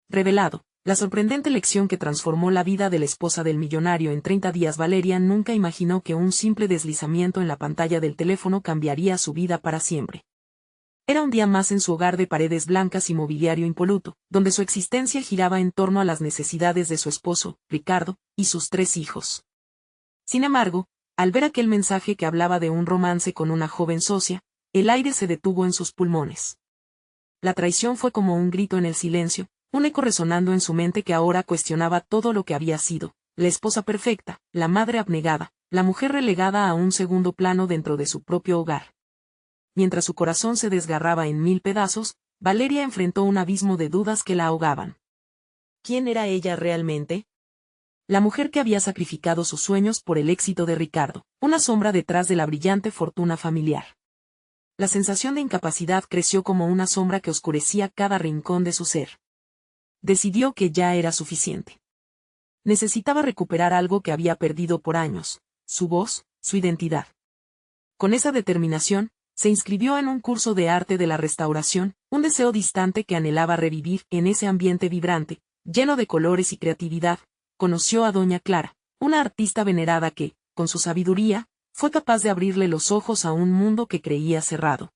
revelado. La sorprendente lección que transformó la vida de la esposa del millonario en 30 días. Valeria nunca imaginó que un simple deslizamiento en la pantalla del teléfono cambiaría su vida para siempre. Era un día más en su hogar de paredes blancas y mobiliario impoluto, donde su existencia giraba en torno a las necesidades de su esposo, Ricardo, y sus 3 hijos. Sin embargo, al ver aquel mensaje que hablaba de un romance con una joven socia, el aire se detuvo en sus pulmones. La traición fue como un grito en el silencio, un eco resonando en su mente que ahora cuestionaba todo lo que había sido, la esposa perfecta, la madre abnegada, la mujer relegada a un segundo plano dentro de su propio hogar. Mientras su corazón se desgarraba en 1000 pedazos, Valeria enfrentó un abismo de dudas que la ahogaban. ¿Quién era ella realmente? La mujer que había sacrificado sus sueños por el éxito de Ricardo, una sombra detrás de la brillante fortuna familiar. La sensación de incapacidad creció como una sombra que oscurecía cada rincón de su ser. Decidió que ya era suficiente. Necesitaba recuperar algo que había perdido por años, su voz, su identidad. Con esa determinación, se inscribió en un curso de arte de la restauración, un deseo distante que anhelaba revivir. En ese ambiente vibrante, lleno de colores y creatividad, conoció a Doña Clara, una artista venerada que, con su sabiduría, fue capaz de abrirle los ojos a un mundo que creía cerrado.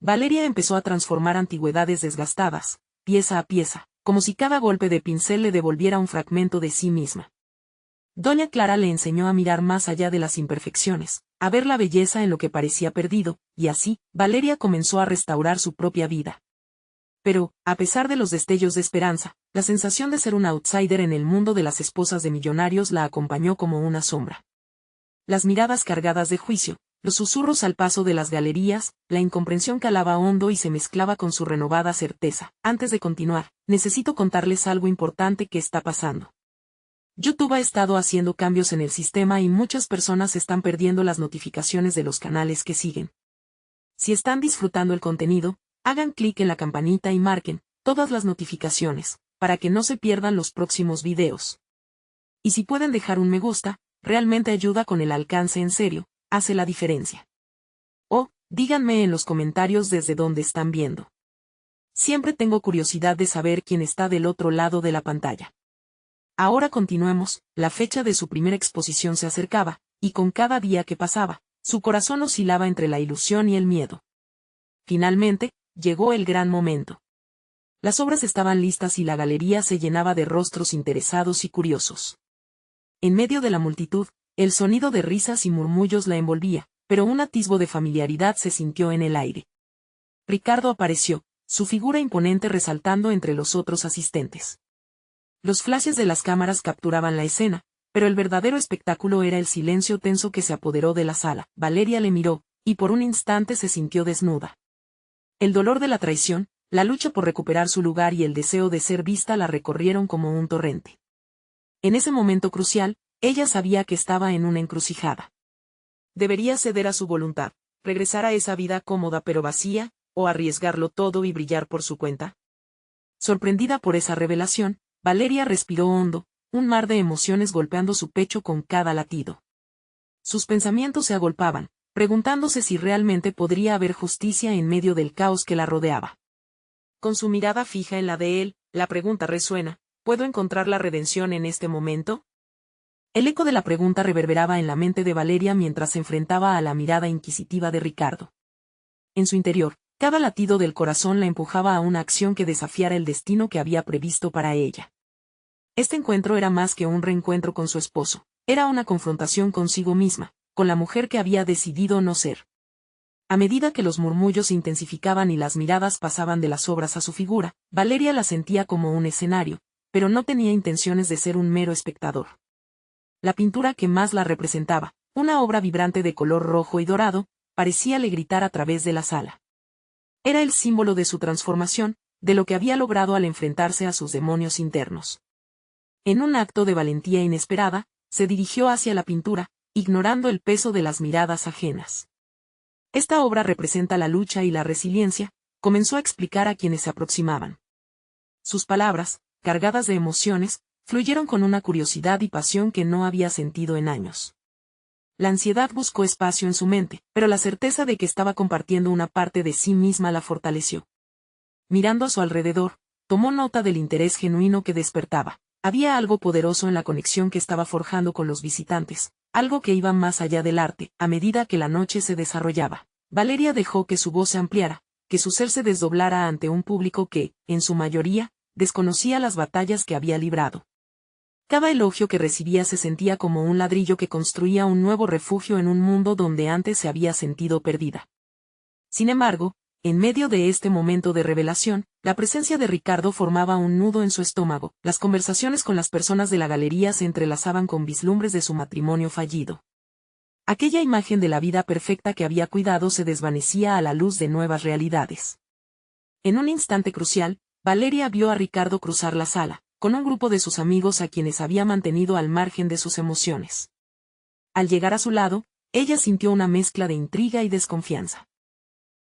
Valeria empezó a transformar antigüedades desgastadas, pieza a pieza, como si cada golpe de pincel le devolviera un fragmento de sí misma. Doña Clara le enseñó a mirar más allá de las imperfecciones, a ver la belleza en lo que parecía perdido, y así, Valeria comenzó a restaurar su propia vida. Pero, a pesar de los destellos de esperanza, la sensación de ser un outsider en el mundo de las esposas de millonarios la acompañó como una sombra. Las miradas cargadas de juicio, los susurros al paso de las galerías, la incomprensión calaba hondo y se mezclaba con su renovada certeza. Antes de continuar, necesito contarles algo importante que está pasando. YouTube ha estado haciendo cambios en el sistema y muchas personas están perdiendo las notificaciones de los canales que siguen. Si están disfrutando el contenido, hagan clic en la campanita y marquen todas las notificaciones, para que no se pierdan los próximos videos. Y si pueden dejar un me gusta, realmente ayuda con el alcance. En serio, hace la diferencia. O, díganme en los comentarios desde dónde están viendo. Siempre tengo curiosidad de saber quién está del otro lado de la pantalla. Ahora continuemos. La fecha de su primera exposición se acercaba, y con cada día que pasaba, su corazón oscilaba entre la ilusión y el miedo. Finalmente, llegó el gran momento. Las obras estaban listas y la galería se llenaba de rostros interesados y curiosos. En medio de la multitud, el sonido de risas y murmullos la envolvía, pero un atisbo de familiaridad se sintió en el aire. Ricardo apareció, su figura imponente resaltando entre los otros asistentes. Los flashes de las cámaras capturaban la escena, pero el verdadero espectáculo era el silencio tenso que se apoderó de la sala. Valeria le miró, y por un instante se sintió desnuda. El dolor de la traición, la lucha por recuperar su lugar y el deseo de ser vista la recorrieron como un torrente. En ese momento crucial, ella sabía que estaba en una encrucijada. Debería ceder a su voluntad, regresar a esa vida cómoda pero vacía, o arriesgarlo todo y brillar por su cuenta. Sorprendida por esa revelación, Valeria respiró hondo, un mar de emociones golpeando su pecho con cada latido. Sus pensamientos se agolpaban, preguntándose si realmente podría haber justicia en medio del caos que la rodeaba. Con su mirada fija en la de él, la pregunta resuena: ¿puedo encontrar la redención en este momento? El eco de la pregunta reverberaba en la mente de Valeria mientras se enfrentaba a la mirada inquisitiva de Ricardo. En su interior, cada latido del corazón la empujaba a una acción que desafiara el destino que había previsto para ella. Este encuentro era más que un reencuentro con su esposo, era una confrontación consigo misma, con la mujer que había decidido no ser. A medida que los murmullos se intensificaban y las miradas pasaban de las obras a su figura, Valeria la sentía como un escenario, pero no tenía intenciones de ser un mero espectador. La pintura que más la representaba, una obra vibrante de color rojo y dorado, parecíale gritar a través de la sala. Era el símbolo de su transformación, de lo que había logrado al enfrentarse a sus demonios internos. En un acto de valentía inesperada, se dirigió hacia la pintura, ignorando el peso de las miradas ajenas. Esta obra representa la lucha y la resiliencia, comenzó a explicar a quienes se aproximaban. Sus palabras, cargadas de emociones, fluyeron con una curiosidad y pasión que no había sentido en años. La ansiedad buscó espacio en su mente, pero la certeza de que estaba compartiendo una parte de sí misma la fortaleció. Mirando a su alrededor, Tomó nota del interés genuino que despertaba. Había algo poderoso en la conexión que estaba forjando con los visitantes, algo que iba más allá del arte. A medida que la noche se desarrollaba, Valeria dejó que su voz se ampliara, que su ser se desdoblara ante un público que, en su mayoría, desconocía las batallas que había librado. Cada elogio que recibía se sentía como un ladrillo que construía un nuevo refugio en un mundo donde antes se había sentido perdida. Sin embargo, en medio de este momento de revelación, la presencia de Ricardo formaba un nudo en su estómago. Las conversaciones con las personas de la galería se entrelazaban con vislumbres de su matrimonio fallido. Aquella imagen de la vida perfecta que había cuidado se desvanecía a la luz de nuevas realidades. En un instante crucial, Valeria vio a Ricardo cruzar la sala, con un grupo de sus amigos a quienes había mantenido al margen de sus emociones. Al llegar a su lado, ella sintió una mezcla de intriga y desconfianza.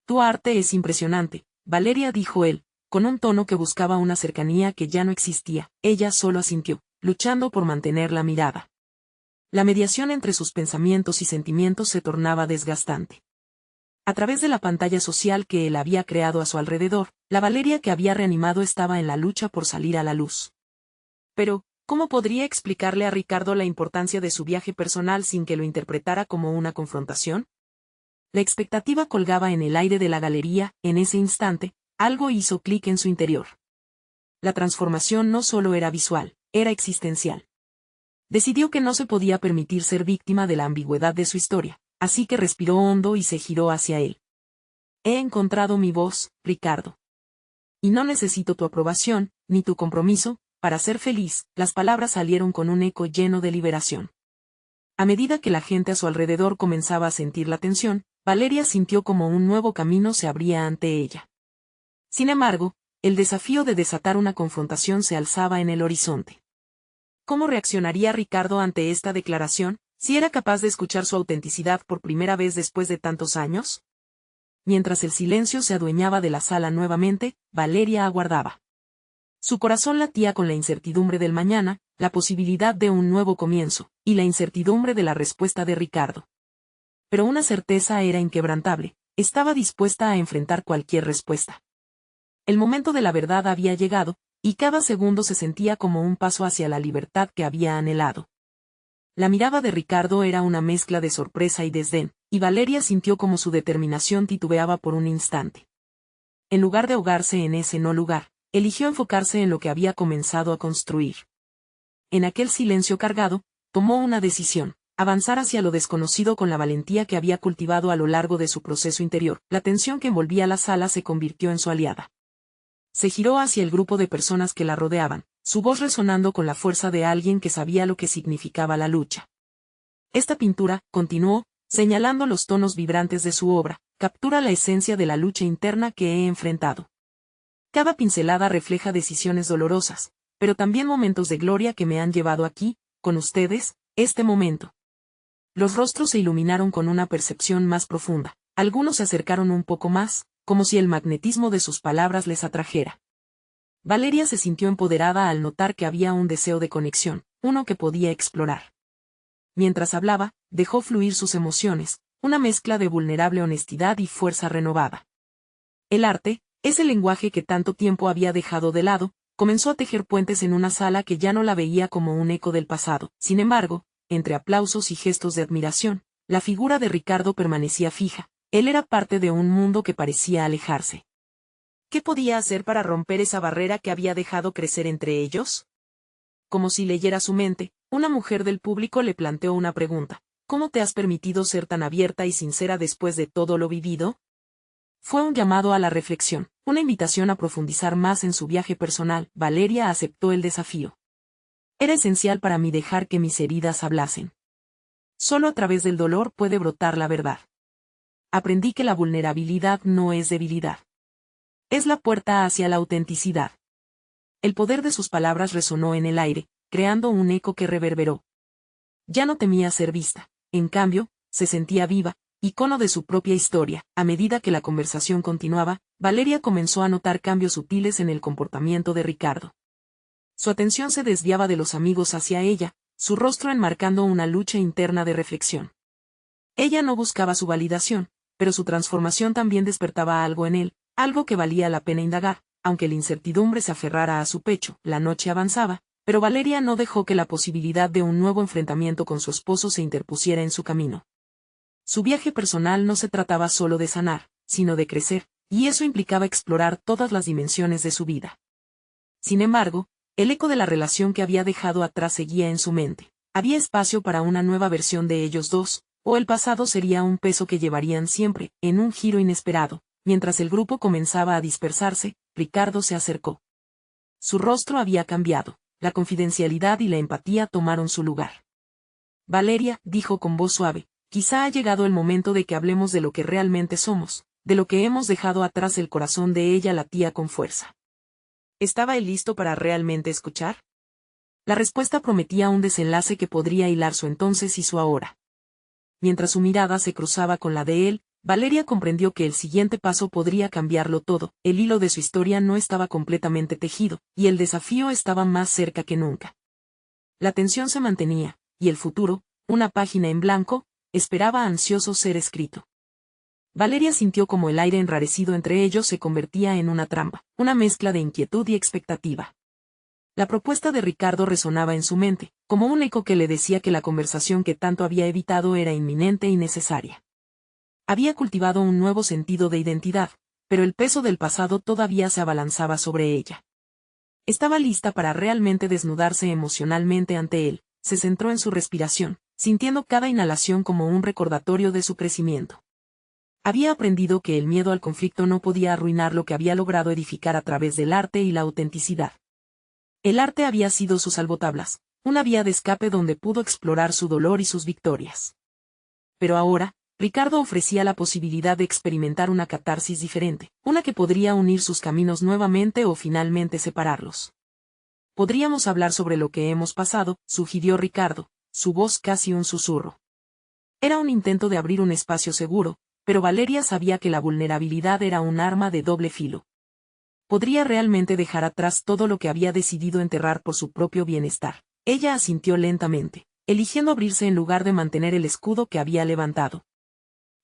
«Tu arte es impresionante», Valeria dijo él, con un tono que buscaba una cercanía que ya no existía. Ella solo asintió, luchando por mantener la mirada. La mediación entre sus pensamientos y sentimientos se tornaba desgastante. A través de la pantalla social que él había creado a su alrededor, la Valeria que había reanimado estaba en la lucha por salir a la luz. Pero, ¿cómo podría explicarle a Ricardo la importancia de su viaje personal sin que lo interpretara como una confrontación? La expectativa colgaba en el aire de la galería. En ese instante, algo hizo clic en su interior. La transformación no solo era visual, era existencial. Decidió que no se podía permitir ser víctima de la ambigüedad de su historia, así que respiró hondo y se giró hacia él. «He encontrado mi voz, Ricardo. Y no necesito tu aprobación, ni tu compromiso, para ser feliz». Las palabras salieron con un eco lleno de liberación. A medida que la gente a su alrededor comenzaba a sentir la tensión, Valeria sintió como un nuevo camino se abría ante ella. Sin embargo, el desafío de desatar una confrontación se alzaba en el horizonte. ¿Cómo reaccionaría Ricardo ante esta declaración, si era capaz de escuchar su autenticidad por primera vez después de tantos años? Mientras el silencio se adueñaba de la sala nuevamente, Valeria aguardaba. Su corazón latía con la incertidumbre del mañana, la posibilidad de un nuevo comienzo, y la incertidumbre de la respuesta de Ricardo. Pero una certeza era inquebrantable, estaba dispuesta a enfrentar cualquier respuesta. El momento de la verdad había llegado, y cada segundo se sentía como un paso hacia la libertad que había anhelado. La mirada de Ricardo era una mezcla de sorpresa y desdén, y Valeria sintió como su determinación titubeaba por un instante. En lugar de ahogarse en ese no lugar, eligió enfocarse en lo que había comenzado a construir. En aquel silencio cargado, tomó una decisión: avanzar hacia lo desconocido con la valentía que había cultivado a lo largo de su proceso interior. La tensión que envolvía la sala se convirtió en su aliada. Se giró hacia el grupo de personas que la rodeaban, su voz resonando con la fuerza de alguien que sabía lo que significaba la lucha. «Esta pintura», continuó, señalando los tonos vibrantes de su obra, «captura la esencia de la lucha interna que he enfrentado. Cada pincelada refleja decisiones dolorosas, pero también momentos de gloria que me han llevado aquí, con ustedes, este momento». Los rostros se iluminaron con una percepción más profunda, algunos se acercaron un poco más, como si el magnetismo de sus palabras les atrajera. Valeria se sintió empoderada al notar que había un deseo de conexión, uno que podía explorar. Mientras hablaba, dejó fluir sus emociones, una mezcla de vulnerable honestidad y fuerza renovada. El arte, ese lenguaje que tanto tiempo había dejado de lado, comenzó a tejer puentes en una sala que ya no la veía como un eco del pasado. Sin embargo, entre aplausos y gestos de admiración, la figura de Ricardo permanecía fija. Él era parte de un mundo que parecía alejarse. ¿Qué podía hacer para romper esa barrera que había dejado crecer entre ellos? Como si leyera su mente, una mujer del público le planteó una pregunta: ¿cómo te has permitido ser tan abierta y sincera después de todo lo vivido? Fue un llamado a la reflexión, una invitación a profundizar más en su viaje personal. Valeria aceptó el desafío. Era esencial para mí dejar que mis heridas hablasen. Solo a través del dolor puede brotar la verdad. Aprendí que la vulnerabilidad no es debilidad. Es la puerta hacia la autenticidad. El poder de sus palabras resonó en el aire, creando un eco que reverberó. Ya no temía ser vista, en cambio, se sentía viva, icono de su propia historia. A medida que la conversación continuaba, Valeria comenzó a notar cambios sutiles en el comportamiento de Ricardo. Su atención se desviaba de los amigos hacia ella, su rostro enmarcando una lucha interna de reflexión. Ella no buscaba su validación, pero su transformación también despertaba algo en él, algo que valía la pena indagar. aunque la incertidumbre se aferrara a su pecho. La noche avanzaba, pero Valeria no dejó que la posibilidad de un nuevo enfrentamiento con su esposo se interpusiera en su camino. Su viaje personal no se trataba solo de sanar, sino de crecer, y eso implicaba explorar todas las dimensiones de su vida. Sin embargo, el eco de la relación que había dejado atrás seguía en su mente. Había espacio para una nueva versión de ellos dos, o el pasado sería un peso que llevarían siempre, en un giro inesperado. Mientras el grupo comenzaba a dispersarse, Ricardo se acercó. Su rostro había cambiado, la confidencialidad y la empatía tomaron su lugar. Valeria, dijo con voz suave, quizá ha llegado el momento de que hablemos de lo que realmente somos, de lo que hemos dejado atrás. El corazón de ella latía con fuerza. ¿Estaba él listo para realmente escuchar? La respuesta prometía un desenlace que podría hilar su entonces y su ahora. Mientras su mirada se cruzaba con la de él, Valeria comprendió que el siguiente paso podría cambiarlo todo. El hilo de su historia no estaba completamente tejido, y el desafío estaba más cerca que nunca. La tensión se mantenía, y el futuro, una página en blanco, esperaba ansioso ser escrito. Valeria sintió como el aire enrarecido entre ellos se convertía en una trampa, una mezcla de inquietud y expectativa. La propuesta de Ricardo resonaba en su mente, como un eco que le decía que la conversación que tanto había evitado era inminente y necesaria. Había cultivado un nuevo sentido de identidad, pero el peso del pasado todavía se abalanzaba sobre ella. Estaba lista para realmente desnudarse emocionalmente ante él. Se centró en su respiración, sintiendo cada inhalación como un recordatorio de su crecimiento. Había aprendido que el miedo al conflicto no podía arruinar lo que había logrado edificar a través del arte y la autenticidad. El arte había sido su salvotablas, una vía de escape donde pudo explorar su dolor y sus victorias. Pero ahora, Ricardo ofrecía la posibilidad de experimentar una catarsis diferente, una que podría unir sus caminos nuevamente o finalmente separarlos. Podríamos hablar sobre lo que hemos pasado, sugirió Ricardo, su voz casi un susurro. Era un intento de abrir un espacio seguro, pero Valeria sabía que la vulnerabilidad era un arma de doble filo. ¿Podría realmente dejar atrás todo lo que había decidido enterrar por su propio bienestar? Ella asintió lentamente, eligiendo abrirse en lugar de mantener el escudo que había levantado.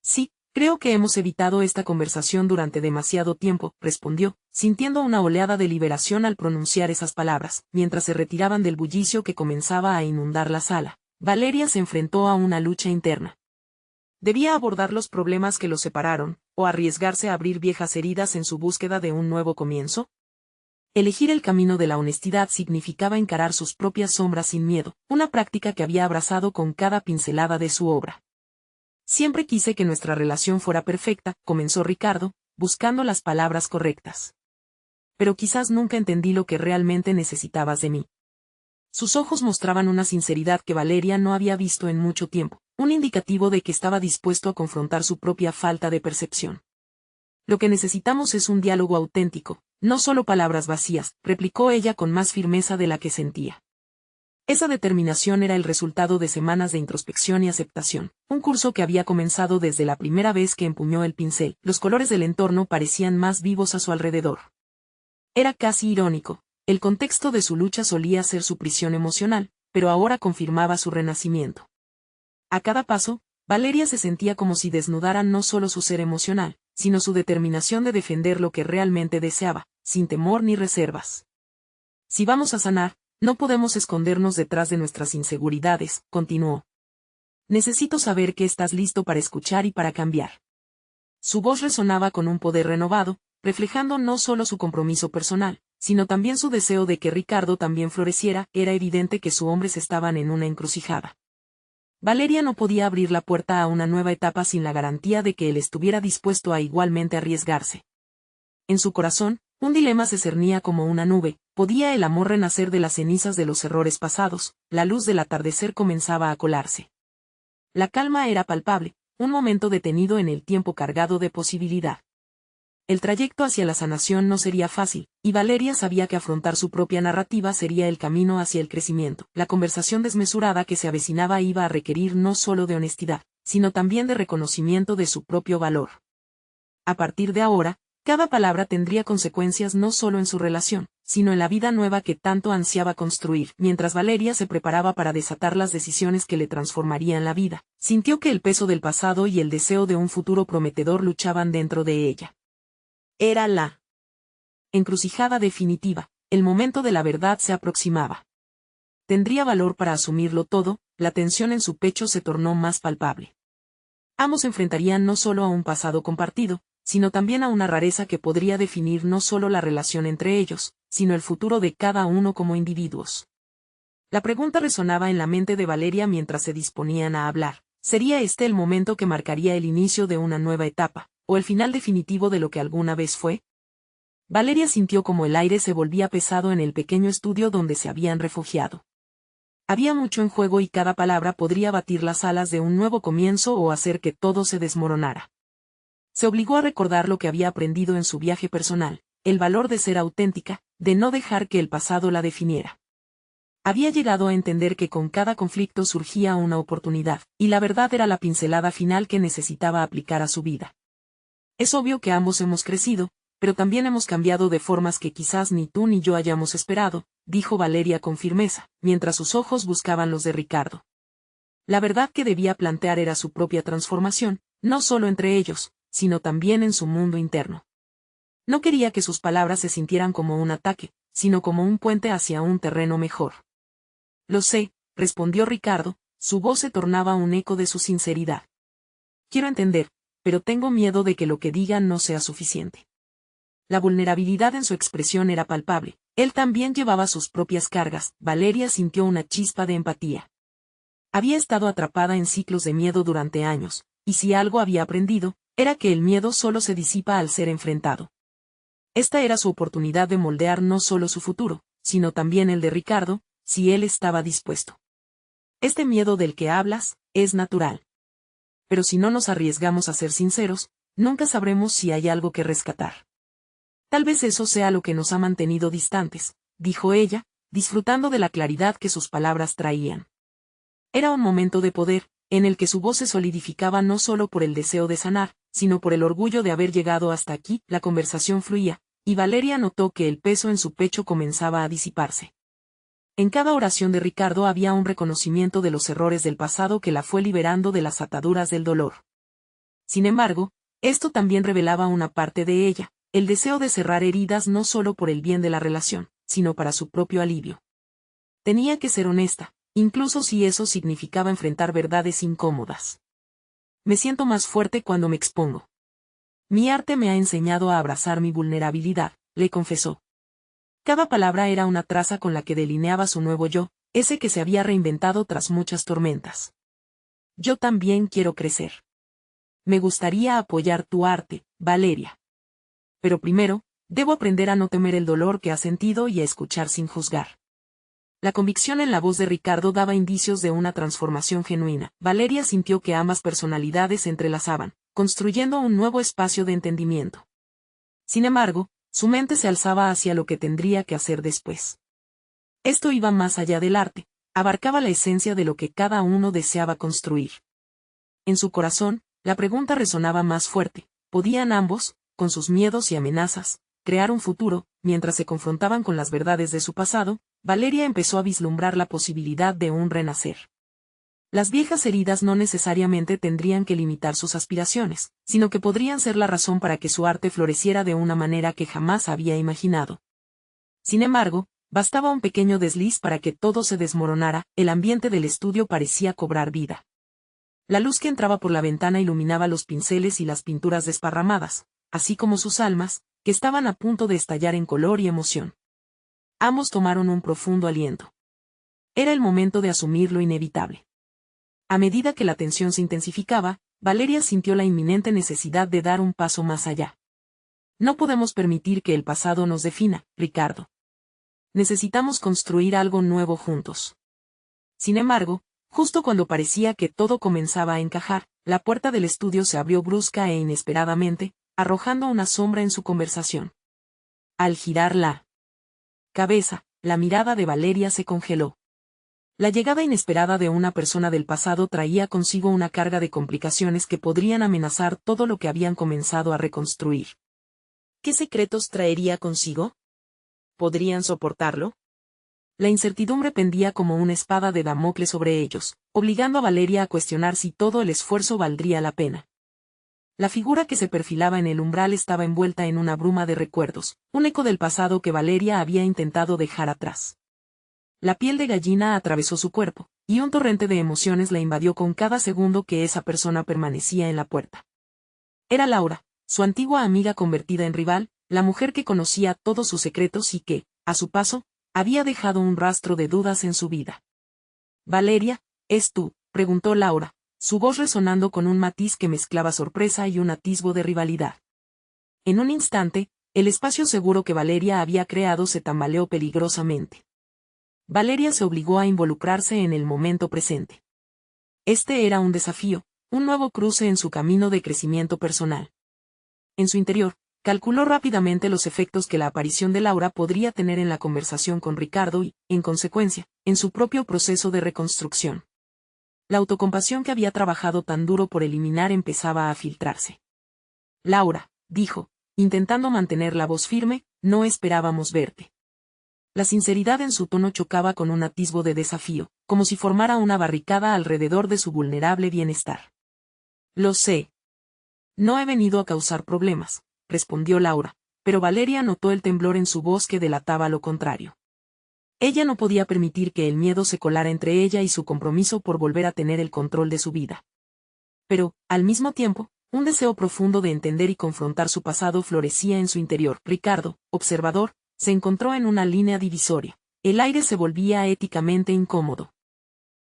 Sí, creo que hemos evitado esta conversación durante demasiado tiempo, respondió, sintiendo una oleada de liberación al pronunciar esas palabras. Mientras se retiraban del bullicio que comenzaba a inundar la sala, Valeria se enfrentó a una lucha interna. Debía abordar los problemas que los separaron, o arriesgarse a abrir viejas heridas en su búsqueda de un nuevo comienzo. Elegir el camino de la honestidad significaba encarar sus propias sombras sin miedo, una práctica que había abrazado con cada pincelada de su obra. Siempre quise que nuestra relación fuera perfecta, comenzó Ricardo, buscando las palabras correctas. Pero quizás nunca entendí lo que realmente necesitabas de mí. Sus ojos mostraban una sinceridad que Valeria no había visto en mucho tiempo, un indicativo de que estaba dispuesto a confrontar su propia falta de percepción. Lo que necesitamos es un diálogo auténtico, no solo palabras vacías, replicó ella con más firmeza de la que sentía. Esa determinación era el resultado de semanas de introspección y aceptación, un curso que había comenzado desde la primera vez que empuñó el pincel. Los colores del entorno parecían más vivos a su alrededor. Era casi irónico, el contexto de su lucha solía ser su prisión emocional, pero ahora confirmaba su renacimiento. A cada paso, Valeria se sentía como si desnudara no solo su ser emocional, sino su determinación de defender lo que realmente deseaba, sin temor ni reservas. Si vamos a sanar, no podemos escondernos detrás de nuestras inseguridades, continuó. Necesito saber que estás listo para escuchar y para cambiar. Su voz resonaba con un poder renovado, reflejando no solo su compromiso personal, sino también su deseo de que Ricardo también floreciera. Era evidente que sus hombres estaban en una encrucijada. Valeria no podía abrir la puerta a una nueva etapa sin la garantía de que él estuviera dispuesto a igualmente arriesgarse. En su corazón, un dilema se cernía como una nube. ¿Podía el amor renacer de las cenizas de los errores pasados? La luz del atardecer comenzaba a colarse. La calma era palpable, un momento detenido en el tiempo cargado de posibilidad. El trayecto hacia la sanación no sería fácil, y Valeria sabía que afrontar su propia narrativa sería el camino hacia el crecimiento. La conversación desmesurada que se avecinaba iba a requerir no solo de honestidad, sino también de reconocimiento de su propio valor. A partir de ahora, cada palabra tendría consecuencias no solo en su relación, sino en la vida nueva que tanto ansiaba construir. Mientras Valeria se preparaba para desatar las decisiones que le transformarían la vida, sintió que el peso del pasado y el deseo de un futuro prometedor luchaban dentro de ella. Era la Encrucijada definitiva, el momento de la verdad se aproximaba. ¿Tendría valor para asumirlo todo? La tensión en su pecho se tornó más palpable. Ambos enfrentarían no solo a un pasado compartido, sino también a una rareza que podría definir no solo la relación entre ellos, sino el futuro de cada uno como individuos. La pregunta resonaba en la mente de Valeria mientras se disponían a hablar. ¿Sería este el momento que marcaría el inicio de una nueva etapa, o el final definitivo de lo que alguna vez fue? Valeria sintió como el aire se volvía pesado en el pequeño estudio donde se habían refugiado. Había mucho en juego y cada palabra podría batir las alas de un nuevo comienzo o hacer que todo se desmoronara. Se obligó a recordar lo que había aprendido en su viaje personal, el valor de ser auténtica, de no dejar que el pasado la definiera. Había llegado a entender que con cada conflicto surgía una oportunidad, y la verdad era la pincelada final que necesitaba aplicar a su vida. Es obvio que ambos hemos crecido, pero también hemos cambiado de formas que quizás ni tú ni yo hayamos esperado, dijo Valeria con firmeza, mientras sus ojos buscaban los de Ricardo. La verdad que debía plantear era su propia transformación, no solo entre ellos, sino también en su mundo interno. No quería que sus palabras se sintieran como un ataque, sino como un puente hacia un terreno mejor. Lo sé, respondió Ricardo, su voz se tornaba un eco de su sinceridad. Quiero entender, pero tengo miedo de que lo que digan no sea suficiente. La vulnerabilidad en su expresión era palpable. Él también llevaba sus propias cargas. Valeria sintió una chispa de empatía. Había estado atrapada en ciclos de miedo durante años, y si algo había aprendido, era que el miedo solo se disipa al ser enfrentado. Esta era su oportunidad de moldear no solo su futuro, sino también el de Ricardo, si él estaba dispuesto. Este miedo del que hablas, es natural. Pero si no nos arriesgamos a ser sinceros, nunca sabremos si hay algo que rescatar. Tal vez eso sea lo que nos ha mantenido distantes, dijo ella, disfrutando de la claridad que sus palabras traían. Era un momento de poder, en el que su voz se solidificaba no solo por el deseo de sanar, sino por el orgullo de haber llegado hasta aquí. La conversación fluía, y Valeria notó que el peso en su pecho comenzaba a disiparse. En cada oración de Ricardo había un reconocimiento de los errores del pasado que la fue liberando de las ataduras del dolor. Sin embargo, esto también revelaba una parte de ella, el deseo de cerrar heridas no solo por el bien de la relación, sino para su propio alivio. Tenía que ser honesta, incluso si eso significaba enfrentar verdades incómodas. Me siento más fuerte cuando me expongo. Mi arte me ha enseñado a abrazar mi vulnerabilidad, le confesó. Cada palabra era una traza con la que delineaba su nuevo yo, ese que se había reinventado tras muchas tormentas. Yo también quiero crecer. Me gustaría apoyar tu arte, Valeria. Pero primero, debo aprender a no temer el dolor que has sentido y a escuchar sin juzgar. La convicción en la voz de Ricardo daba indicios de una transformación genuina. Valeria sintió que ambas personalidades se entrelazaban, construyendo un nuevo espacio de entendimiento. Sin embargo, su mente se alzaba hacia lo que tendría que hacer después. Esto iba más allá del arte, abarcaba la esencia de lo que cada uno deseaba construir. En su corazón, la pregunta resonaba más fuerte: ¿podían ambos, con sus miedos y amenazas, crear un futuro? Mientras se confrontaban con las verdades de su pasado, Valeria empezó a vislumbrar la posibilidad de un renacer. Las viejas heridas no necesariamente tendrían que limitar sus aspiraciones, sino que podrían ser la razón para que su arte floreciera de una manera que jamás había imaginado. Sin embargo, bastaba un pequeño desliz para que todo se desmoronara. El ambiente del estudio parecía cobrar vida. La luz que entraba por la ventana iluminaba los pinceles y las pinturas desparramadas, así como sus almas, que estaban a punto de estallar en color y emoción. Ambos tomaron un profundo aliento. Era el momento de asumir lo inevitable. A medida que la tensión se intensificaba, Valeria sintió la inminente necesidad de dar un paso más allá. No podemos permitir que el pasado nos defina, Ricardo. Necesitamos construir algo nuevo juntos. Sin embargo, justo cuando parecía que todo comenzaba a encajar, la puerta del estudio se abrió brusca e inesperadamente, arrojando una sombra en su conversación. Al girar la cabeza, la mirada de Valeria se congeló. La llegada inesperada de una persona del pasado traía consigo una carga de complicaciones que podrían amenazar todo lo que habían comenzado a reconstruir. ¿Qué secretos traería consigo? ¿Podrían soportarlo? La incertidumbre pendía como una espada de Damocles sobre ellos, obligando a Valeria a cuestionar si todo el esfuerzo valdría la pena. La figura que se perfilaba en el umbral estaba envuelta en una bruma de recuerdos, un eco del pasado que Valeria había intentado dejar atrás. La piel de gallina atravesó su cuerpo, y un torrente de emociones la invadió con cada segundo que esa persona permanecía en la puerta. Era Laura, su antigua amiga convertida en rival, la mujer que conocía todos sus secretos y que, a su paso, había dejado un rastro de dudas en su vida. «Valeria, ¿es tú?», preguntó Laura, su voz resonando con un matiz que mezclaba sorpresa y un atisbo de rivalidad. En un instante, el espacio seguro que Valeria había creado se tambaleó peligrosamente. Valeria se obligó a involucrarse en el momento presente. Este era un desafío, un nuevo cruce en su camino de crecimiento personal. En su interior, calculó rápidamente los efectos que la aparición de Laura podría tener en la conversación con Ricardo y, en consecuencia, en su propio proceso de reconstrucción. La autocompasión que había trabajado tan duro por eliminar empezaba a filtrarse. «Laura», dijo, intentando mantener la voz firme, «no esperábamos verte». La sinceridad en su tono chocaba con un atisbo de desafío, como si formara una barricada alrededor de su vulnerable bienestar. «Lo sé. No he venido a causar problemas», respondió Laura, pero Valeria notó el temblor en su voz que delataba lo contrario. Ella no podía permitir que el miedo se colara entre ella y su compromiso por volver a tener el control de su vida. Pero, al mismo tiempo, un deseo profundo de entender y confrontar su pasado florecía en su interior. Ricardo, observador, se encontró en una línea divisoria. El aire se volvía éticamente incómodo.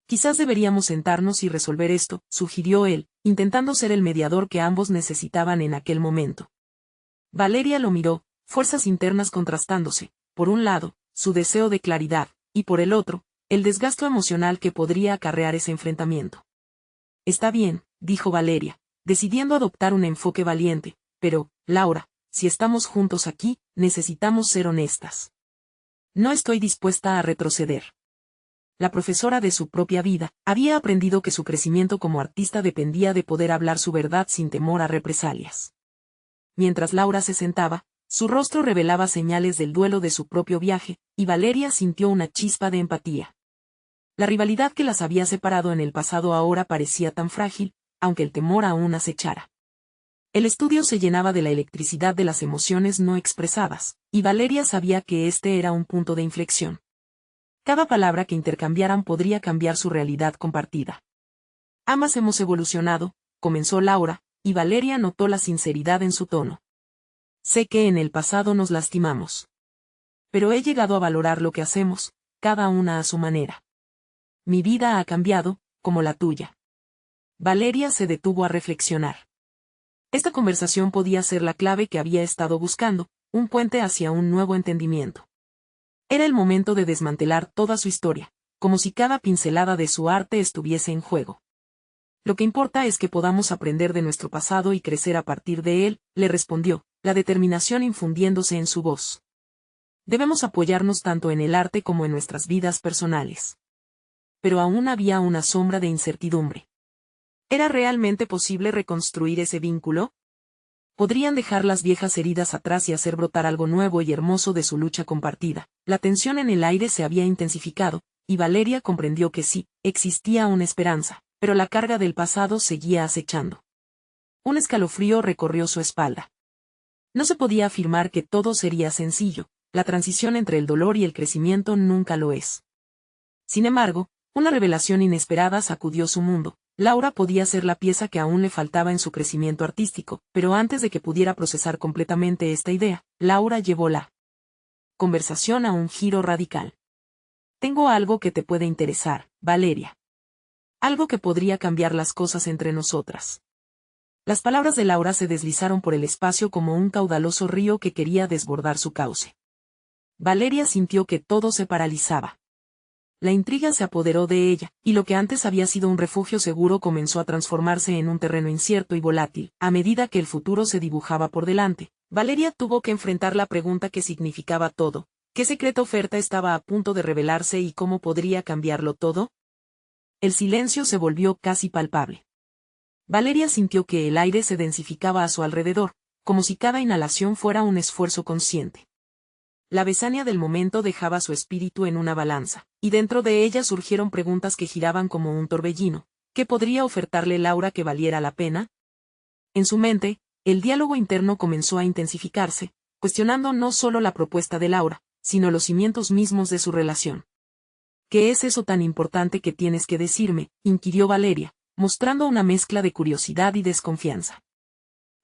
«Quizás deberíamos sentarnos y resolver esto», sugirió él, intentando ser el mediador que ambos necesitaban en aquel momento. Valeria lo miró, fuerzas internas contrastándose, por un lado, su deseo de claridad, y por el otro, el desgaste emocional que podría acarrear ese enfrentamiento. «Está bien», dijo Valeria, decidiendo adoptar un enfoque valiente, «pero, Laura, si estamos juntos aquí, necesitamos ser honestas. No estoy dispuesta a retroceder». La profesora de su propia vida, había aprendido que su crecimiento como artista dependía de poder hablar su verdad sin temor a represalias. Mientras Laura se sentaba, su rostro revelaba señales del duelo de su propio viaje, y Valeria sintió una chispa de empatía. La rivalidad que las había separado en el pasado ahora parecía tan frágil, aunque el temor aún acechara. El estudio se llenaba de la electricidad de las emociones no expresadas, y Valeria sabía que este era un punto de inflexión. Cada palabra que intercambiaran podría cambiar su realidad compartida. «Ambas hemos evolucionado», comenzó Laura, y Valeria notó la sinceridad en su tono. «Sé que en el pasado nos lastimamos. Pero he llegado a valorar lo que hacemos, cada una a su manera. Mi vida ha cambiado, como la tuya». Valeria se detuvo a reflexionar. Esta conversación podía ser la clave que había estado buscando, un puente hacia un nuevo entendimiento. Era el momento de desmantelar toda su historia, como si cada pincelada de su arte estuviese en juego. «Lo que importa es que podamos aprender de nuestro pasado y crecer a partir de él», le respondió, la determinación infundiéndose en su voz. «Debemos apoyarnos tanto en el arte como en nuestras vidas personales». Pero aún había una sombra de incertidumbre. ¿Era realmente posible reconstruir ese vínculo? ¿Podrían dejar las viejas heridas atrás y hacer brotar algo nuevo y hermoso de su lucha compartida? La tensión en el aire se había intensificado, y Valeria comprendió que sí, existía una esperanza, pero la carga del pasado seguía acechando. Un escalofrío recorrió su espalda. No se podía afirmar que todo sería sencillo, la transición entre el dolor y el crecimiento nunca lo es. Sin embargo, una revelación inesperada sacudió su mundo. Laura podía ser la pieza que aún le faltaba en su crecimiento artístico, pero antes de que pudiera procesar completamente esta idea, Laura llevó la conversación a un giro radical. «Tengo algo que te puede interesar, Valeria. Algo que podría cambiar las cosas entre nosotras». Las palabras de Laura se deslizaron por el espacio como un caudaloso río que quería desbordar su cauce. Valeria sintió que todo se paralizaba. La intriga se apoderó de ella, y lo que antes había sido un refugio seguro comenzó a transformarse en un terreno incierto y volátil. A medida que el futuro se dibujaba por delante, Valeria tuvo que enfrentar la pregunta que significaba todo. ¿Qué secreta oferta estaba a punto de revelarse y cómo podría cambiarlo todo? El silencio se volvió casi palpable. Valeria sintió que el aire se densificaba a su alrededor, como si cada inhalación fuera un esfuerzo consciente. La besania del momento dejaba su espíritu en una balanza, y dentro de ella surgieron preguntas que giraban como un torbellino. ¿Qué podría ofertarle Laura que valiera la pena? En su mente, el diálogo interno comenzó a intensificarse, cuestionando no solo la propuesta de Laura, sino los cimientos mismos de su relación. ¿Qué es eso tan importante que tienes que decirme?, inquirió Valeria, mostrando una mezcla de curiosidad y desconfianza.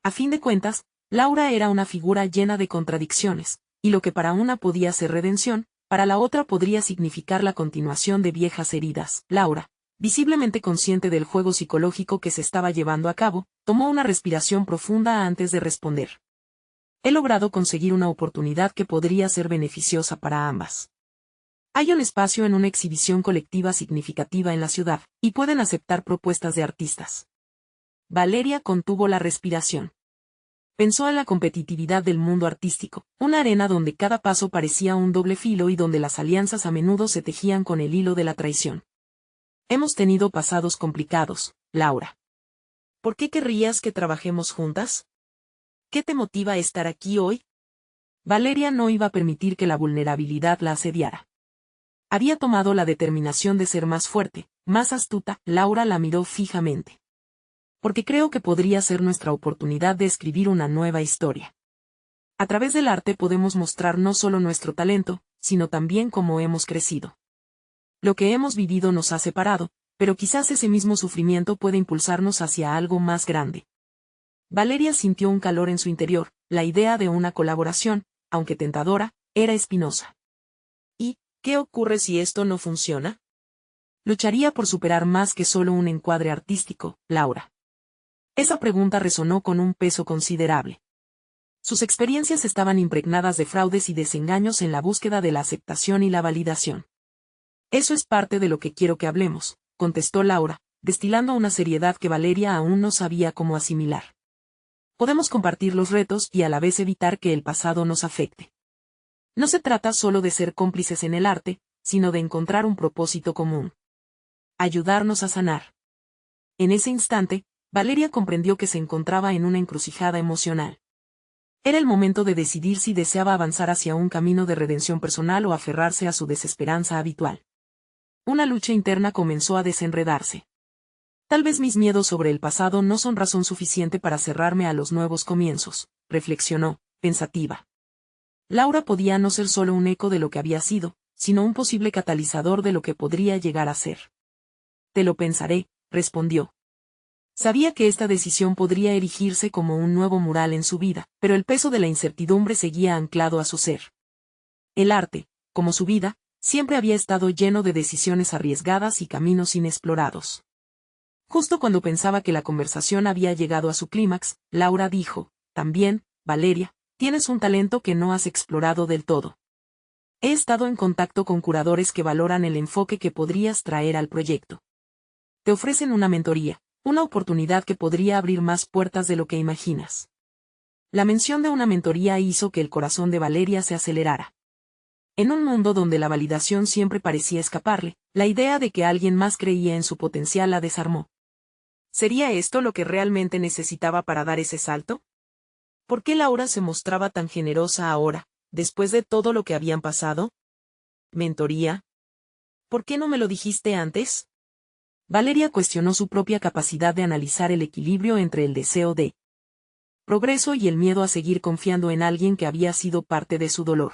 A fin de cuentas, Laura era una figura llena de contradicciones, y lo que para una podía ser redención, para la otra podría significar la continuación de viejas heridas. Laura, visiblemente consciente del juego psicológico que se estaba llevando a cabo, tomó una respiración profunda antes de responder. He logrado conseguir una oportunidad que podría ser beneficiosa para ambas. Hay un espacio en una exhibición colectiva significativa en la ciudad, y pueden aceptar propuestas de artistas. Valeria contuvo la respiración. Pensó en la competitividad del mundo artístico, una arena donde cada paso parecía un doble filo y donde las alianzas a menudo se tejían con el hilo de la traición. Hemos tenido pasados complicados, Laura. ¿Por qué querrías que trabajemos juntas? ¿Qué te motiva a estar aquí hoy? Valeria no iba a permitir que la vulnerabilidad la asediara. Había tomado la determinación de ser más fuerte, más astuta. Laura la miró fijamente. Porque creo que podría ser nuestra oportunidad de escribir una nueva historia. A través del arte podemos mostrar no solo nuestro talento, sino también cómo hemos crecido. Lo que hemos vivido nos ha separado, pero quizás ese mismo sufrimiento puede impulsarnos hacia algo más grande. Valeria sintió un calor en su interior, la idea de una colaboración, aunque tentadora, era espinosa. ¿Y qué ocurre si esto no funciona? Lucharía por superar más que solo un encuadre artístico, Laura. Esa pregunta resonó con un peso considerable. Sus experiencias estaban impregnadas de fraudes y desengaños en la búsqueda de la aceptación y la validación. Eso es parte de lo que quiero que hablemos, contestó Laura, destilando una seriedad que Valeria aún no sabía cómo asimilar. Podemos compartir los retos y a la vez evitar que el pasado nos afecte. No se trata solo de ser cómplices en el arte, sino de encontrar un propósito común. Ayudarnos a sanar. En ese instante, Valeria comprendió que se encontraba en una encrucijada emocional. Era el momento de decidir si deseaba avanzar hacia un camino de redención personal o aferrarse a su desesperanza habitual. Una lucha interna comenzó a desenredarse. Tal vez mis miedos sobre el pasado no son razón suficiente para cerrarme a los nuevos comienzos, reflexionó, pensativa. Laura podía no ser solo un eco de lo que había sido, sino un posible catalizador de lo que podría llegar a ser. Te lo pensaré, respondió. Sabía que esta decisión podría erigirse como un nuevo mural en su vida, pero el peso de la incertidumbre seguía anclado a su ser. El arte, como su vida, siempre había estado lleno de decisiones arriesgadas y caminos inexplorados. Justo cuando pensaba que la conversación había llegado a su clímax, Laura dijo, también, Valeria, tienes un talento que no has explorado del todo. He estado en contacto con curadores que valoran el enfoque que podrías traer al proyecto. Te ofrecen una mentoría, una oportunidad que podría abrir más puertas de lo que imaginas. La mención de una mentoría hizo que el corazón de Valeria se acelerara. En un mundo donde la validación siempre parecía escaparle, la idea de que alguien más creía en su potencial la desarmó. ¿Sería esto lo que realmente necesitaba para dar ese salto? ¿Por qué Laura se mostraba tan generosa ahora, después de todo lo que habían pasado? ¿Mentoría? ¿Por qué no me lo dijiste antes? Valeria cuestionó su propia capacidad de analizar el equilibrio entre el deseo de progreso y el miedo a seguir confiando en alguien que había sido parte de su dolor.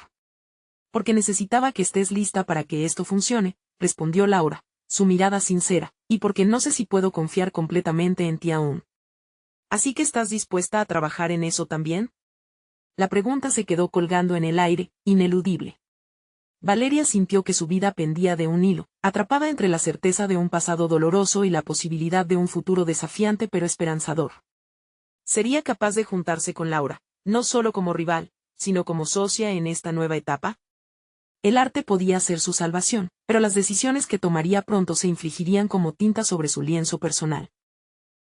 Porque necesitaba que estés lista para que esto funcione, respondió Laura, su mirada sincera, y porque no sé si puedo confiar completamente en ti aún. ¿Así que estás dispuesta a trabajar en eso también? La pregunta se quedó colgando en el aire, ineludible. Valeria sintió que su vida pendía de un hilo, atrapada entre la certeza de un pasado doloroso y la posibilidad de un futuro desafiante pero esperanzador. ¿Sería capaz de juntarse con Laura, no solo como rival, sino como socia en esta nueva etapa? El arte podía ser su salvación, pero las decisiones que tomaría pronto se infligirían como tinta sobre su lienzo personal.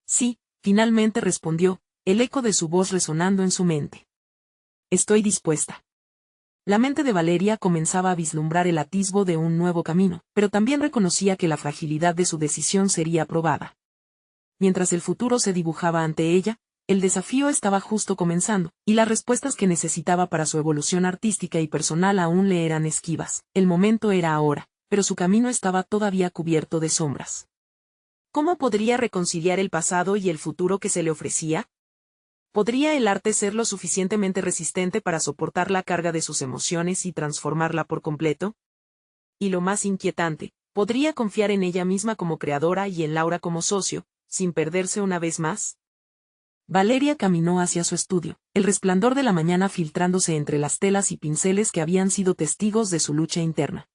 Sí, finalmente respondió, el eco de su voz resonando en su mente. Estoy dispuesta. La mente de Valeria comenzaba a vislumbrar el atisbo de un nuevo camino, pero también reconocía que la fragilidad de su decisión sería probada. Mientras el futuro se dibujaba ante ella, el desafío estaba justo comenzando, y las respuestas que necesitaba para su evolución artística y personal aún le eran esquivas. El momento era ahora, pero su camino estaba todavía cubierto de sombras. ¿Cómo podría reconciliar el pasado y el futuro que se le ofrecía? ¿Podría el arte ser lo suficientemente resistente para soportar la carga de sus emociones y transformarla por completo? Y lo más inquietante, ¿podría confiar en ella misma como creadora y en Laura como socio, sin perderse una vez más? Valeria caminó hacia su estudio, el resplandor de la mañana filtrándose entre las telas y pinceles que habían sido testigos de su lucha interna.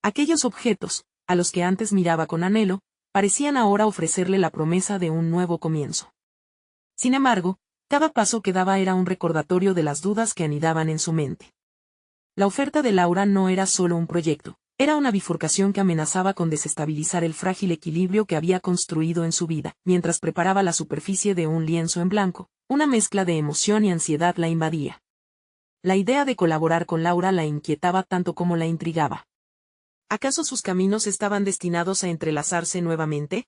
Aquellos objetos, a los que antes miraba con anhelo, parecían ahora ofrecerle la promesa de un nuevo comienzo. Sin embargo, cada paso que daba era un recordatorio de las dudas que anidaban en su mente. La oferta de Laura no era solo un proyecto, era una bifurcación que amenazaba con desestabilizar el frágil equilibrio que había construido en su vida. Mientras preparaba la superficie de un lienzo en blanco, una mezcla de emoción y ansiedad la invadía. La idea de colaborar con Laura la inquietaba tanto como la intrigaba. ¿Acaso sus caminos estaban destinados a entrelazarse nuevamente?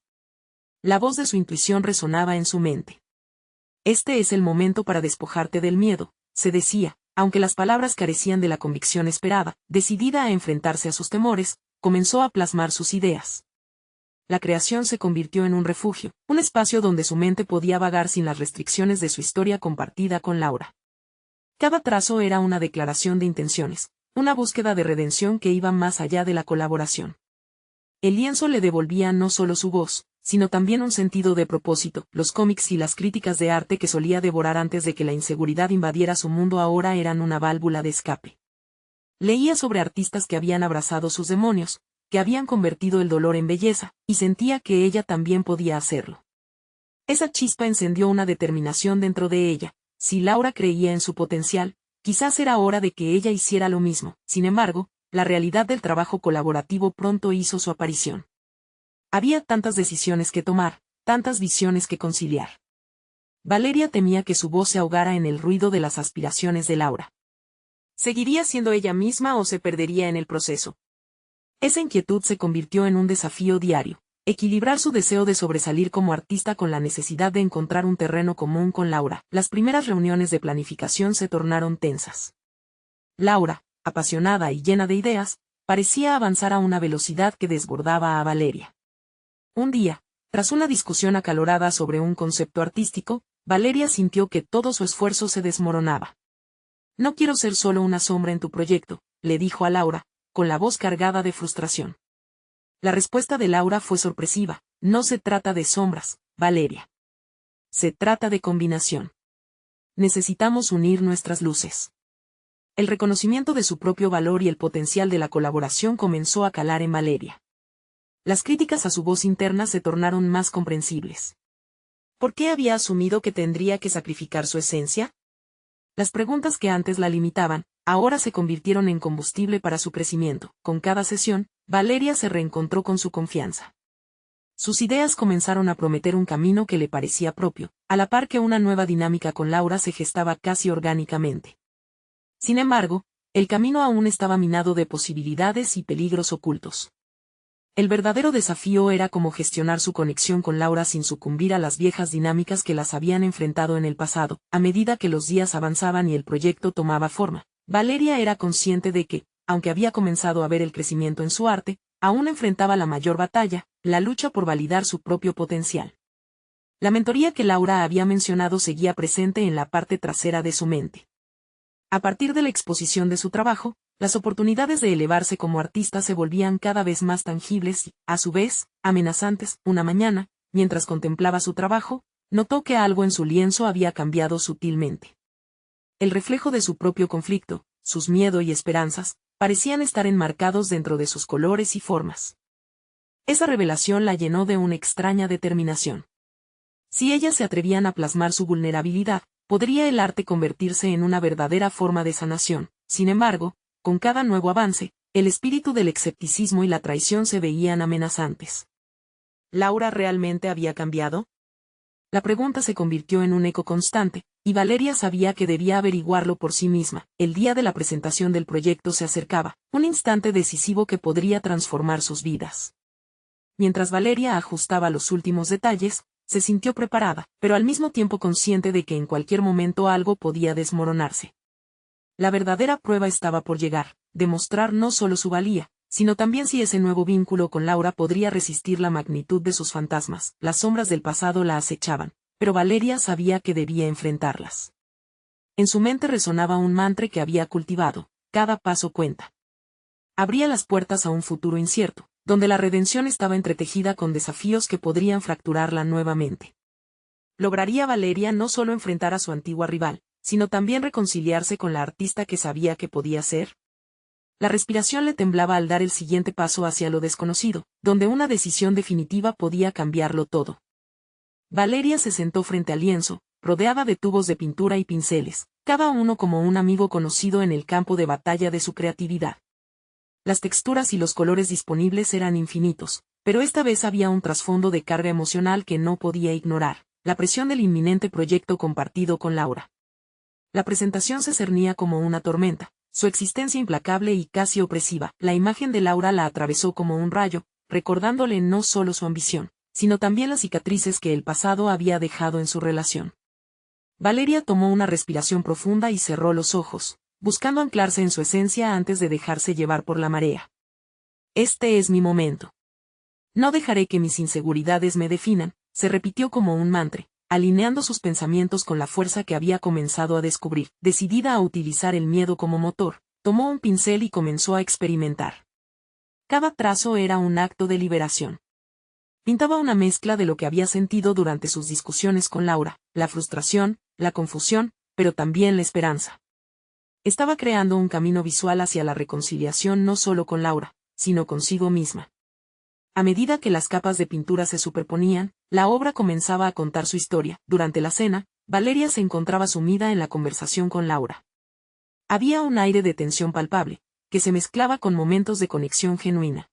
La voz de su intuición resonaba en su mente. Este es el momento para despojarte del miedo, se decía, aunque las palabras carecían de la convicción esperada. Decidida a enfrentarse a sus temores, comenzó a plasmar sus ideas. La creación se convirtió en un refugio, un espacio donde su mente podía vagar sin las restricciones de su historia compartida con Laura. Cada trazo era una declaración de intenciones, una búsqueda de redención que iba más allá de la colaboración. El lienzo le devolvía no solo su voz, sino también un sentido de propósito. Los cómics y las críticas de arte que solía devorar antes de que la inseguridad invadiera su mundo ahora eran una válvula de escape. Leía sobre artistas que habían abrazado sus demonios, que habían convertido el dolor en belleza, y sentía que ella también podía hacerlo. Esa chispa encendió una determinación dentro de ella. Si Laura creía en su potencial, quizás era hora de que ella hiciera lo mismo. Sin embargo, la realidad del trabajo colaborativo pronto hizo su aparición. Había tantas decisiones que tomar, tantas visiones que conciliar. Valeria temía que su voz se ahogara en el ruido de las aspiraciones de Laura. ¿Seguiría siendo ella misma o se perdería en el proceso? Esa inquietud se convirtió en un desafío diario, equilibrar su deseo de sobresalir como artista con la necesidad de encontrar un terreno común con Laura. Las primeras reuniones de planificación se tornaron tensas. Laura, apasionada y llena de ideas, parecía avanzar a una velocidad que desbordaba a Valeria. Un día, tras una discusión acalorada sobre un concepto artístico, Valeria sintió que todo su esfuerzo se desmoronaba. «No quiero ser solo una sombra en tu proyecto», le dijo a Laura, con la voz cargada de frustración. La respuesta de Laura fue sorpresiva. «No se trata de sombras, Valeria. Se trata de combinación. Necesitamos unir nuestras luces». El reconocimiento de su propio valor y el potencial de la colaboración comenzó a calar en Valeria. Las críticas a su voz interna se tornaron más comprensibles. ¿Por qué había asumido que tendría que sacrificar su esencia? Las preguntas que antes la limitaban, ahora se convirtieron en combustible para su crecimiento. Con cada sesión, Valeria se reencontró con su confianza. Sus ideas comenzaron a prometer un camino que le parecía propio, a la par que una nueva dinámica con Laura se gestaba casi orgánicamente. Sin embargo, el camino aún estaba minado de posibilidades y peligros ocultos. El verdadero desafío era cómo gestionar su conexión con Laura sin sucumbir a las viejas dinámicas que las habían enfrentado en el pasado. A medida que los días avanzaban y el proyecto tomaba forma, Valeria era consciente de que, aunque había comenzado a ver el crecimiento en su arte, aún enfrentaba la mayor batalla, la lucha por validar su propio potencial. La mentoría que Laura había mencionado seguía presente en la parte trasera de su mente. A partir de la exposición de su trabajo, las oportunidades de elevarse como artista se volvían cada vez más tangibles y, a su vez, amenazantes. Una mañana, mientras contemplaba su trabajo, notó que algo en su lienzo había cambiado sutilmente. El reflejo de su propio conflicto, sus miedos y esperanzas, parecían estar enmarcados dentro de sus colores y formas. Esa revelación la llenó de una extraña determinación. Si ellas se atrevían a plasmar su vulnerabilidad, podría el arte convertirse en una verdadera forma de sanación. Sin embargo, con cada nuevo avance, el espíritu del escepticismo y la traición se veían amenazantes. ¿Laura realmente había cambiado? La pregunta se convirtió en un eco constante, y Valeria sabía que debía averiguarlo por sí misma. El día de la presentación del proyecto se acercaba, un instante decisivo que podría transformar sus vidas. Mientras Valeria ajustaba los últimos detalles, se sintió preparada, pero al mismo tiempo consciente de que en cualquier momento algo podía desmoronarse. La verdadera prueba estaba por llegar, demostrar no solo su valía, sino también si ese nuevo vínculo con Laura podría resistir la magnitud de sus fantasmas. Las sombras del pasado la acechaban, pero Valeria sabía que debía enfrentarlas. En su mente resonaba un mantra que había cultivado: cada paso cuenta. Abría las puertas a un futuro incierto, donde la redención estaba entretejida con desafíos que podrían fracturarla nuevamente. ¿Lograría Valeria no solo enfrentar a su antigua rival, sino también reconciliarse con la artista que sabía que podía ser? La respiración le temblaba al dar el siguiente paso hacia lo desconocido, donde una decisión definitiva podía cambiarlo todo. Valeria se sentó frente al lienzo, rodeada de tubos de pintura y pinceles, cada uno como un amigo conocido en el campo de batalla de su creatividad. Las texturas y los colores disponibles eran infinitos, pero esta vez había un trasfondo de carga emocional que no podía ignorar: la presión del inminente proyecto compartido con Laura. La presentación se cernía como una tormenta, su existencia implacable y casi opresiva. La imagen de Laura la atravesó como un rayo, recordándole no solo su ambición, sino también las cicatrices que el pasado había dejado en su relación. Valeria tomó una respiración profunda y cerró los ojos, buscando anclarse en su esencia antes de dejarse llevar por la marea. Este es mi momento. No dejaré que mis inseguridades me definan, se repitió como un mantra, alineando sus pensamientos con la fuerza que había comenzado a descubrir. Decidida a utilizar el miedo como motor, tomó un pincel y comenzó a experimentar. Cada trazo era un acto de liberación. Pintaba una mezcla de lo que había sentido durante sus discusiones con Laura: la frustración, la confusión, pero también la esperanza. Estaba creando un camino visual hacia la reconciliación no solo con Laura, sino consigo misma. A medida que las capas de pintura se superponían, la obra comenzaba a contar su historia. Durante la cena, Valeria se encontraba sumida en la conversación con Laura. Había un aire de tensión palpable, que se mezclaba con momentos de conexión genuina.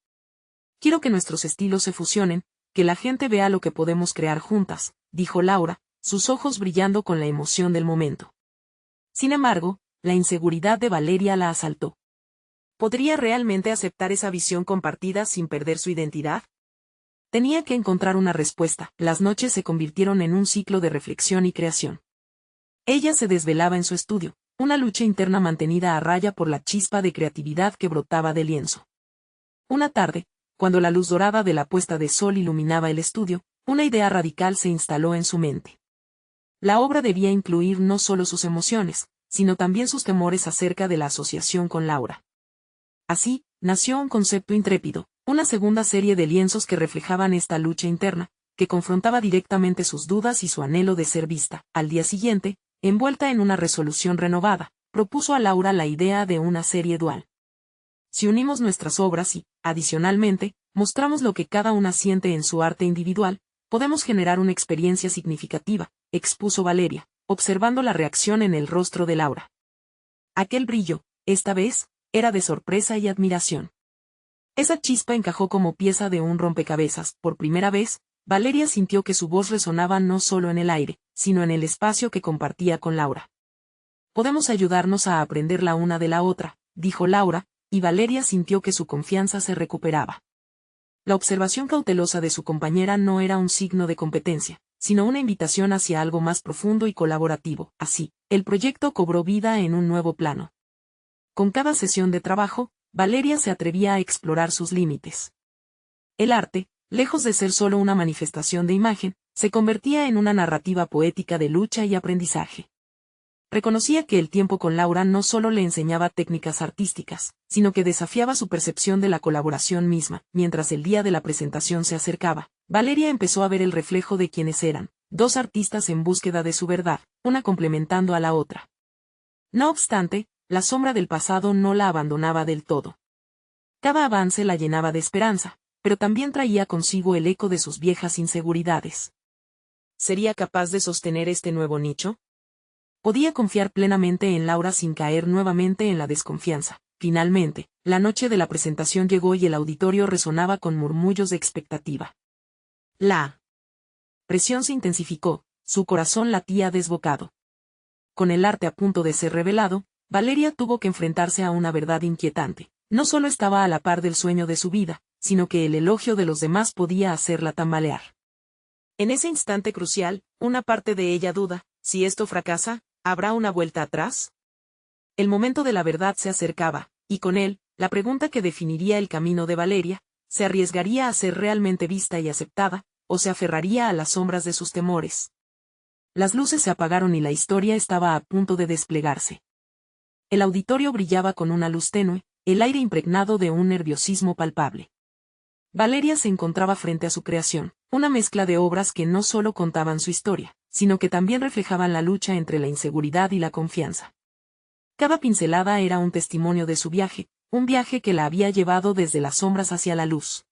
Quiero que nuestros estilos se fusionen, que la gente vea lo que podemos crear juntas, dijo Laura, sus ojos brillando con la emoción del momento. Sin embargo, la inseguridad de Valeria la asaltó. ¿Podría realmente aceptar esa visión compartida sin perder su identidad? Tenía que encontrar una respuesta. Las noches se convirtieron en un ciclo de reflexión y creación. Ella se desvelaba en su estudio, una lucha interna mantenida a raya por la chispa de creatividad que brotaba del lienzo. Una tarde, cuando la luz dorada de la puesta de sol iluminaba el estudio, una idea radical se instaló en su mente. La obra debía incluir no solo sus emociones, sino también sus temores acerca de la asociación con Laura. Así, nació un concepto intrépido, una segunda serie de lienzos que reflejaban esta lucha interna, que confrontaba directamente sus dudas y su anhelo de ser vista. Al día siguiente, envuelta en una resolución renovada, propuso a Laura la idea de una serie dual. Si unimos nuestras obras y, adicionalmente, mostramos lo que cada una siente en su arte individual, podemos generar una experiencia significativa, expuso Valeria, observando la reacción en el rostro de Laura. Aquel brillo, esta vez, era de sorpresa y admiración. Esa chispa encajó como pieza de un rompecabezas. Por primera vez, Valeria sintió que su voz resonaba no solo en el aire, sino en el espacio que compartía con Laura. Podemos ayudarnos a aprender la una de la otra, dijo Laura, y Valeria sintió que su confianza se recuperaba. La observación cautelosa de su compañera no era un signo de competencia, sino una invitación hacia algo más profundo y colaborativo. Así, el proyecto cobró vida en un nuevo plano. Con cada sesión de trabajo, Valeria se atrevía a explorar sus límites. El arte, lejos de ser solo una manifestación de imagen, se convertía en una narrativa poética de lucha y aprendizaje. Reconocía que el tiempo con Laura no solo le enseñaba técnicas artísticas, sino que desafiaba su percepción de la colaboración misma. Mientras el día de la presentación se acercaba, Valeria empezó a ver el reflejo de quienes eran: dos artistas en búsqueda de su verdad, una complementando a la otra. No obstante, la sombra del pasado no la abandonaba del todo. Cada avance la llenaba de esperanza, pero también traía consigo el eco de sus viejas inseguridades. ¿Sería capaz de sostener este nuevo nicho? Podía confiar plenamente en Laura sin caer nuevamente en la desconfianza. Finalmente, la noche de la presentación llegó y el auditorio resonaba con murmullos de expectativa. La presión se intensificó, su corazón latía desbocado. Con el arte a punto de ser revelado, Valeria tuvo que enfrentarse a una verdad inquietante. No solo estaba a la par del sueño de su vida, sino que el elogio de los demás podía hacerla tambalear. En ese instante crucial, una parte de ella duda: si esto fracasa, ¿habrá una vuelta atrás? El momento de la verdad se acercaba, y con él, la pregunta que definiría el camino de Valeria: ¿se arriesgaría a ser realmente vista y aceptada, o se aferraría a las sombras de sus temores? Las luces se apagaron y la historia estaba a punto de desplegarse. El auditorio brillaba con una luz tenue, el aire impregnado de un nerviosismo palpable. Valeria se encontraba frente a su creación, una mezcla de obras que no solo contaban su historia, sino que también reflejaban la lucha entre la inseguridad y la confianza. Cada pincelada era un testimonio de su viaje, un viaje que la había llevado desde las sombras hacia la luz.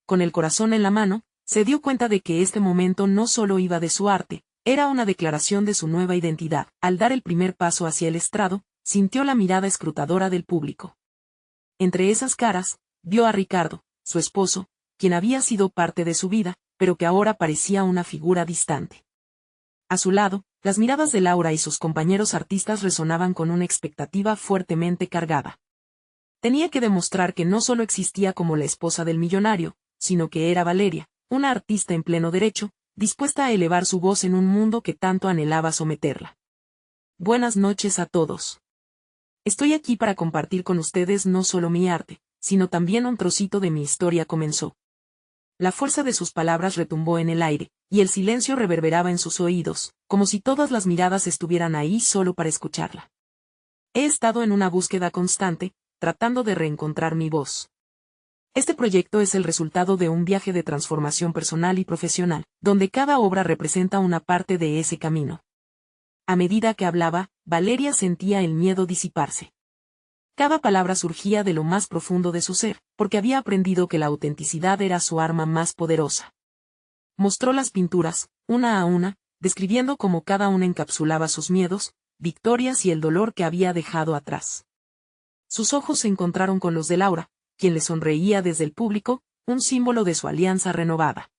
Con el corazón en la mano, se dio cuenta de que este momento no solo iba de su arte, era una declaración de su nueva identidad. Al dar el primer paso hacia el estrado, sintió la mirada escrutadora del público. Entre esas caras, vio a Ricardo, su esposo, quien había sido parte de su vida, pero que ahora parecía una figura distante. A su lado, las miradas de Laura y sus compañeros artistas resonaban con una expectativa fuertemente cargada. Tenía que demostrar que no solo existía como la esposa del millonario, sino que era Valeria, una artista en pleno derecho, dispuesta a elevar su voz en un mundo que tanto anhelaba someterla. Buenas noches a todos. Estoy aquí para compartir con ustedes no solo mi arte, sino también un trocito de mi historia comenzó. La fuerza de sus palabras retumbó en el aire, y el silencio reverberaba en sus oídos, como si todas las miradas estuvieran ahí solo para escucharla. He estado en una búsqueda constante, tratando de reencontrar mi voz. Este proyecto es el resultado de un viaje de transformación personal y profesional, donde cada obra representa una parte de ese camino. A medida que hablaba, Valeria sentía el miedo disiparse. Cada palabra surgía de lo más profundo de su ser, porque había aprendido que la autenticidad era su arma más poderosa. Mostró las pinturas, una a una, describiendo cómo cada una encapsulaba sus miedos, victorias y el dolor que había dejado atrás. Sus ojos se encontraron con los de Laura, quien le sonreía desde el público, un símbolo de su alianza renovada.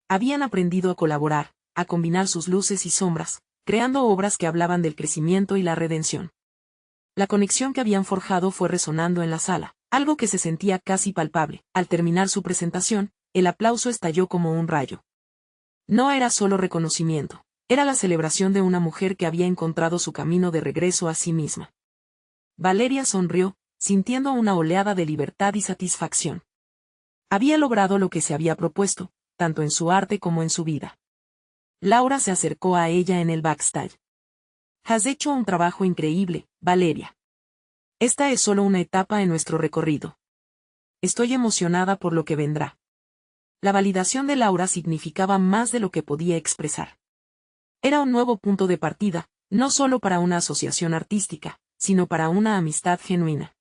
Habían aprendido a colaborar, a combinar sus luces y sombras, creando obras que hablaban del crecimiento y la redención. La conexión que habían forjado fue resonando en la sala, algo que se sentía casi palpable. Al terminar su presentación, el aplauso estalló como un rayo. No era solo reconocimiento, era la celebración de una mujer que había encontrado su camino de regreso a sí misma. Valeria sonrió, sintiendo una oleada de libertad y satisfacción. Había logrado lo que se había propuesto, tanto en su arte como en su vida. Laura se acercó a ella en el backstage. Has hecho un trabajo increíble, Valeria. Esta es solo una etapa en nuestro recorrido. Estoy emocionada por lo que vendrá. La validación de Laura significaba más de lo que podía expresar. Era un nuevo punto de partida, no solo para una asociación artística, sino para una amistad genuina.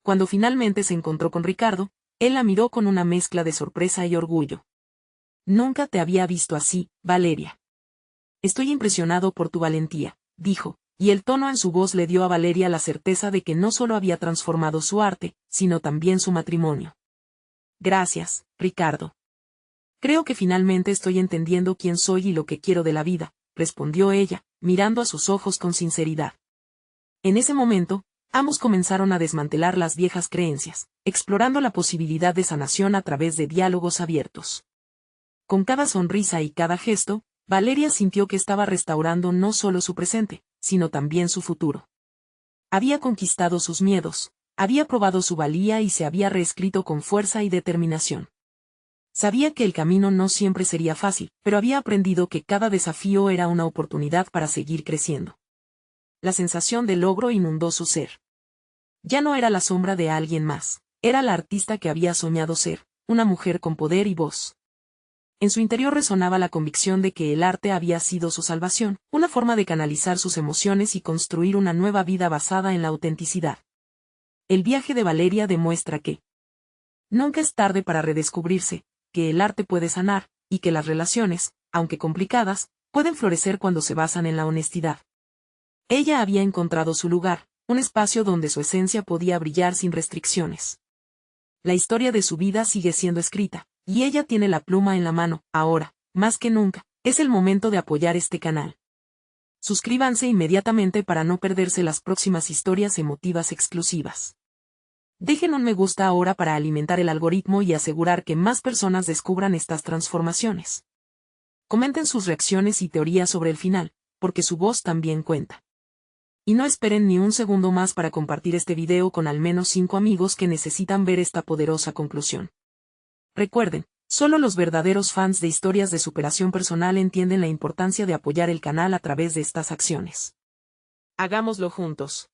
Cuando finalmente se encontró con Ricardo, él la miró con una mezcla de sorpresa y orgullo. Nunca te había visto así, Valeria. Estoy impresionado por tu valentía, dijo, y el tono en su voz le dio a Valeria la certeza de que no solo había transformado su arte, sino también su matrimonio. Gracias, Ricardo. Creo que finalmente estoy entendiendo quién soy y lo que quiero de la vida, respondió ella, mirando a sus ojos con sinceridad. En ese momento, ambos comenzaron a desmantelar las viejas creencias, explorando la posibilidad de sanación a través de diálogos abiertos. Con cada sonrisa y cada gesto, Valeria sintió que estaba restaurando no solo su presente, sino también su futuro. Había conquistado sus miedos, había probado su valía y se había reescrito con fuerza y determinación. Sabía que el camino no siempre sería fácil, pero había aprendido que cada desafío era una oportunidad para seguir creciendo. La sensación de logro inundó su ser. Ya no era la sombra de alguien más, era la artista que había soñado ser, una mujer con poder y voz. En su interior resonaba la convicción de que el arte había sido su salvación, una forma de canalizar sus emociones y construir una nueva vida basada en la autenticidad. El viaje de Valeria demuestra que nunca es tarde para redescubrirse, que el arte puede sanar, y que las relaciones, aunque complicadas, pueden florecer cuando se basan en la honestidad. Ella había encontrado su lugar, un espacio donde su esencia podía brillar sin restricciones. La historia de su vida sigue siendo escrita, y ella tiene la pluma en la mano. Ahora, más que nunca, es el momento de apoyar este canal. Suscríbanse inmediatamente para no perderse las próximas historias emotivas exclusivas. Dejen un me gusta ahora para alimentar el algoritmo y asegurar que más personas descubran estas transformaciones. Comenten sus reacciones y teorías sobre el final, porque su voz también cuenta. Y no esperen ni un segundo más para compartir este video con al menos 5 amigos que necesitan ver esta poderosa conclusión. Recuerden, Solo los verdaderos fans de historias de superación personal entienden la importancia de apoyar el canal a través de estas acciones. Hagámoslo juntos.